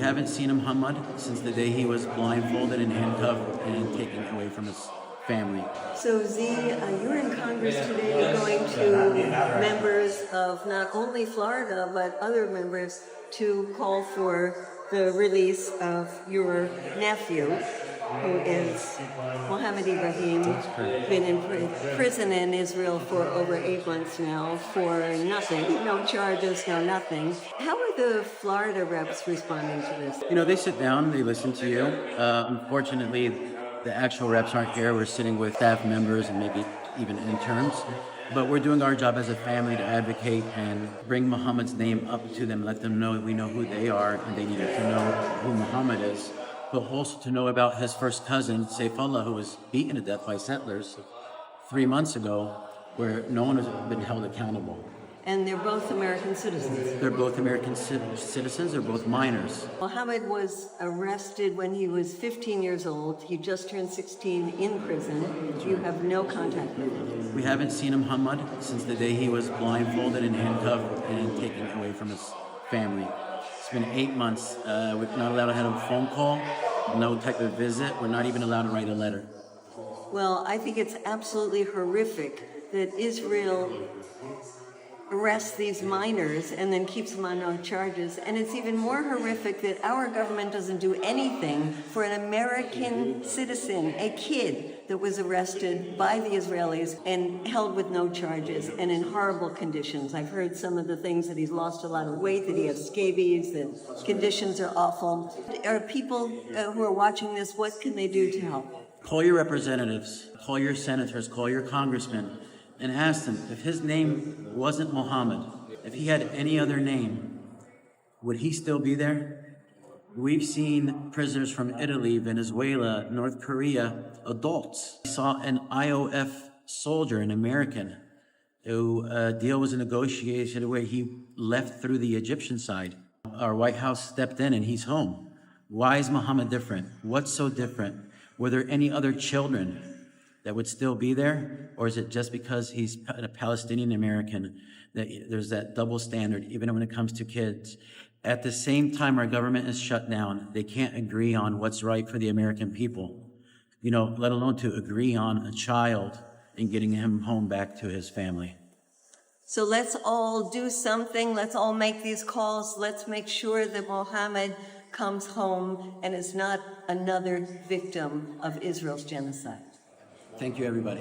haven't seen Muhammad since the day he was blindfolded and handcuffed and taken away from his family. So Z, you're in Congress today going to members of not only Florida, but other members to call for the release of your nephew, who is Mohammed Ibrahim, been in prison in Israel for over 8 months now for nothing, no charges, no nothing. How are the Florida reps responding to this? They sit down, they listen to you. Unfortunately, the actual reps aren't here. We're sitting with staff members and maybe even interns. But we're doing our job as a family to advocate and bring Muhammad's name up to them, let them know we know who they are and they need to know who Muhammad is. But also to know about his first cousin, Saifullah, who was beaten to death by settlers 3 months ago, where no one has been held accountable. And they're both American citizens. They're both American citizens. They're both minors. Mohammed was arrested when he was 15 years old. He just turned 16 in prison. You have no contact with him. We haven't seen Muhammad since the day he was blindfolded and handcuffed and taken away from his family. It's been 8 months. We're not allowed to have a phone call, no type of visit. We're not even allowed to write a letter. Well, I think it's absolutely horrific that Israel arrests these minors and then keeps them on no charges. And it's even more horrific that our government doesn't do anything for an American citizen, a kid that was arrested by the Israelis and held with no charges and in horrible conditions. I've heard some of the things that he's lost a lot of weight, that he has scabies, that conditions are awful. Are people who are watching this, what can they do to help? Call your representatives, call your senators, call your congressmen, and ask them if his name wasn't Muhammad, if he had any other name, would he still be there? We've seen prisoners from Italy, Venezuela, North Korea, adults. We saw an IOF soldier, an American, who a deal was negotiated where he left through the Egyptian side. Our White House stepped in and he's home. Why is Muhammad different? What's so different? Were there any other children that would still be there? Or is it just because he's a Palestinian-American that there's that double standard, even when it comes to kids? At the same time, our government is shut down. They can't agree on what's right for the American people, let alone to agree on a child and getting him home back to his family. So let's all do something. Let's all make these calls. Let's make sure that Mohammed comes home and is not another victim of Israel's genocide. Thank you, everybody.